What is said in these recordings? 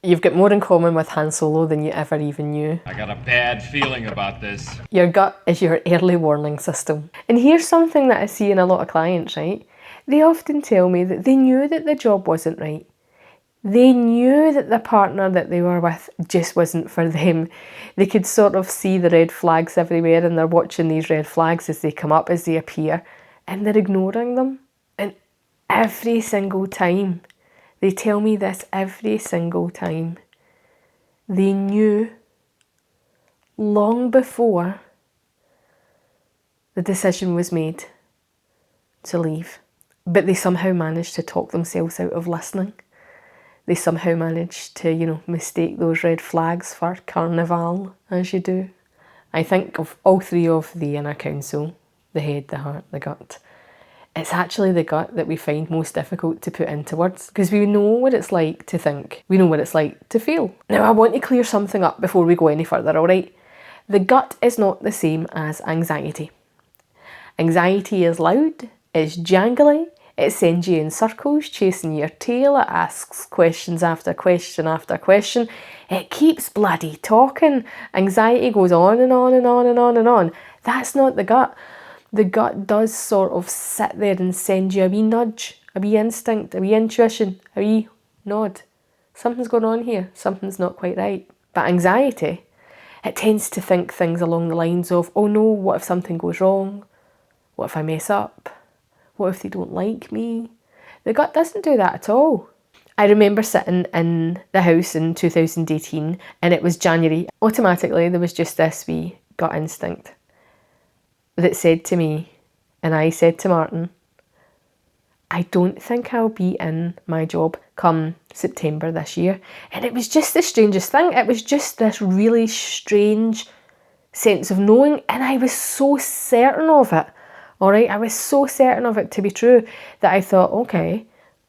You've got more in common with Han Solo than you ever even knew. I got a bad feeling about this. Your gut is your early warning system. And here's something that I see in a lot of clients, right? They often tell me that they knew that the job wasn't right. They knew that the partner that they were with just wasn't for them. They could sort of see the red flags everywhere, and they're watching these red flags as they come up, as they appear, and they're ignoring them. And every single time, they tell me this every single time, they knew long before the decision was made to leave, but they somehow managed to talk themselves out of listening. They somehow managed to, mistake those red flags for carnival, as you do. I think of all three of the inner council, the head, the heart, the gut. It's actually the gut that we find most difficult to put into words, because we know what it's like to think. We know what it's like to feel. Now, I want to clear something up before we go any further, all right? The gut is not the same as anxiety. Anxiety is loud, it's jangly, it sends you in circles, chasing your tail, it asks questions after question after question. It keeps bloody talking. Anxiety goes on and on and on and on and on. That's not the gut. The gut does sort of sit there and send you a wee nudge, a wee instinct, a wee intuition, a wee nod. Something's going on here, something's not quite right. But anxiety, it tends to think things along the lines of, oh no, what if something goes wrong? What if I mess up? What if they don't like me? The gut doesn't do that at all. I remember sitting in the house in 2018 and it was January. Automatically there was just this wee gut instinct that said to me, and I said to Martin, I don't think I'll be in my job come September this year. And it was just the strangest thing. It was just this really strange sense of knowing, and I was so certain of it. All right, I was so certain of it to be true that I thought, okay,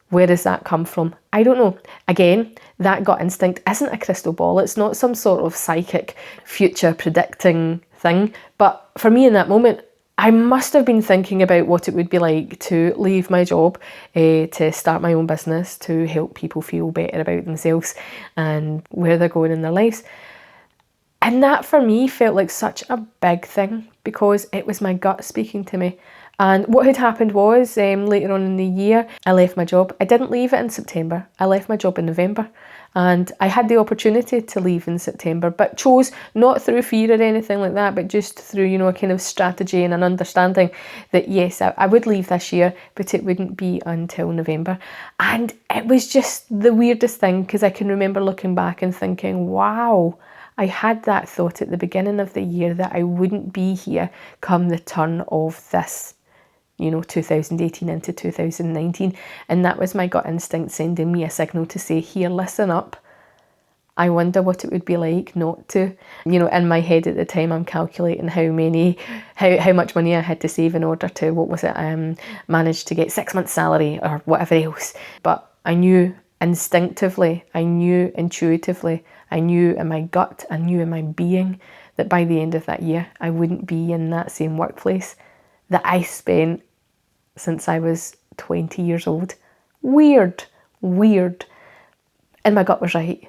where does that come from? I don't know. Again, that gut instinct isn't a crystal ball. It's not some sort of psychic future predicting thing. But for me in that moment, I must have been thinking about what it would be like to leave my job, to start my own business, to help people feel better about themselves and where they're going in their lives. And that for me felt like such a big thing because it was my gut speaking to me. And what had happened was later on in the year, I left my job. I didn't leave it in September. I left my job in November. And I had the opportunity to leave in September, but chose not through fear or anything like that, but just through, a kind of strategy and an understanding that yes, I would leave this year, but it wouldn't be until November. And it was just the weirdest thing because I can remember looking back and thinking, wow, I had that thought at the beginning of the year that I wouldn't be here come the turn of this, 2018 into 2019. And that was my gut instinct sending me a signal to say, here, listen up. I wonder what it would be like not to. In my head at the time, I'm calculating how much money I had to save in order to, manage to get 6 months' salary or whatever else. But I knew instinctively, I knew intuitively, I knew in my gut, I knew in my being that by the end of that year, I wouldn't be in that same workplace that I spent since I was 20 years old. Weird. And my gut was right.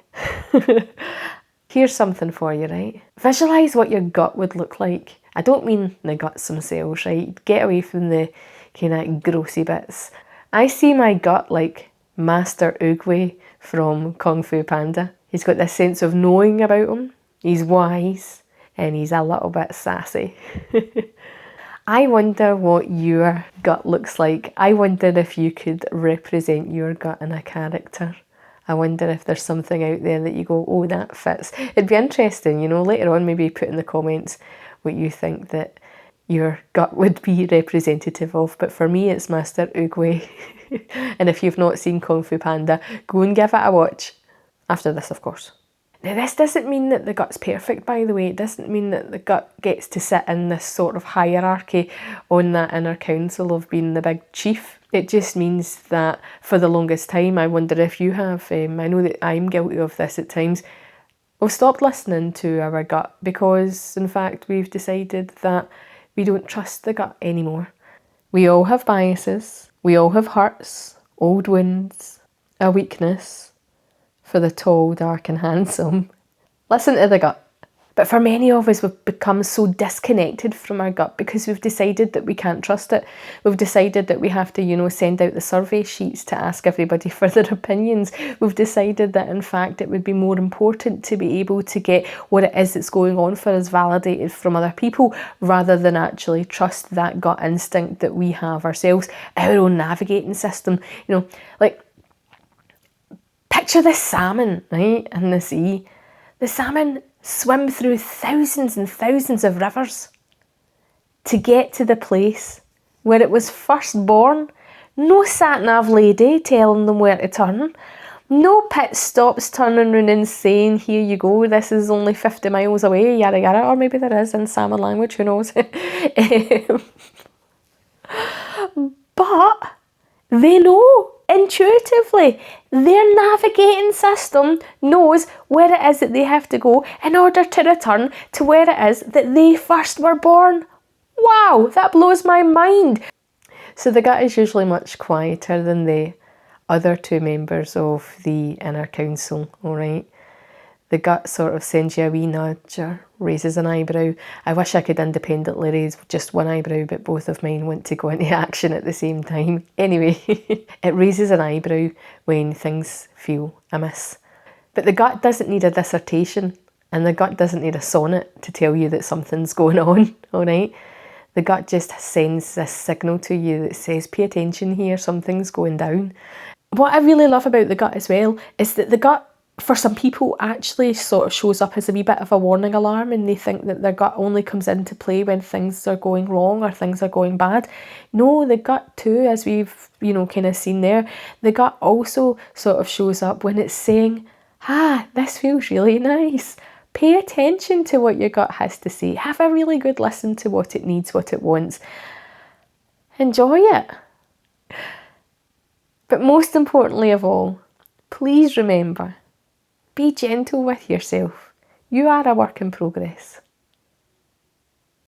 Here's something for you, right? Visualise what your gut would look like. I don't mean the guts themselves, right? Get away from the kind of grossy bits. I see my gut like Master Oogway from Kung Fu Panda. He's got this sense of knowing about him. He's wise and he's a little bit sassy. I wonder what your gut looks like. I wonder if you could represent your gut in a character. I wonder if there's something out there that you go, oh, that fits. It'd be interesting, later on maybe put in the comments what you think that your gut would be representative of. But for me, it's Master Oogway. And if you've not seen Kung Fu Panda, go and give it a watch. After this, of course. Now, this doesn't mean that the gut's perfect, by the way. It doesn't mean that the gut gets to sit in this sort of hierarchy on that inner council of being the big chief. It just means that for the longest time, I wonder if you have, I know that I'm guilty of this at times, we've stopped listening to our gut because, in fact, we've decided that we don't trust the gut anymore. We all have biases. We all have hurts, old wounds, a weakness, for the tall, dark and handsome. Listen to the gut. But for many of us, we've become so disconnected from our gut because we've decided that we can't trust it. We've decided that we have to, send out the survey sheets to ask everybody for their opinions. We've decided that, in fact, it would be more important to be able to get what it is that's going on for us validated from other people rather than actually trust that gut instinct that we have ourselves, our own navigating system. Like, picture this salmon, right, in the sea. The salmon swim through thousands and thousands of rivers to get to the place where it was first born. No sat-nav lady telling them where to turn. No pit stops turning around and saying, here you go, this is only 50 miles away, yada yada. Or maybe there is in salmon language, who knows. But they know intuitively. Their navigating system knows where it is that they have to go in order to return to where it is that they first were born. Wow, that blows my mind. So the gut is usually much quieter than the other two members of the inner council, all right? The gut sort of sends you a wee nudge or raises an eyebrow. I wish I could independently raise just one eyebrow, but both of mine want to go into action at the same time. Anyway, it raises an eyebrow when things feel amiss. But the gut doesn't need a dissertation, and the gut doesn't need a sonnet to tell you that something's going on, all right? The gut just sends this signal to you that says, pay attention here, something's going down. What I really love about the gut as well is that the gut, for some people, actually sort of shows up as a wee bit of a warning alarm, and they think that their gut only comes into play when things are going wrong or things are going bad. No, the gut too, as we've, kind of seen there, the gut also sort of shows up when it's saying, this feels really nice. Pay attention to what your gut has to say. Have a really good listen to what it needs, what it wants. Enjoy it. But most importantly of all, please remember, be gentle with yourself. You are a work in progress.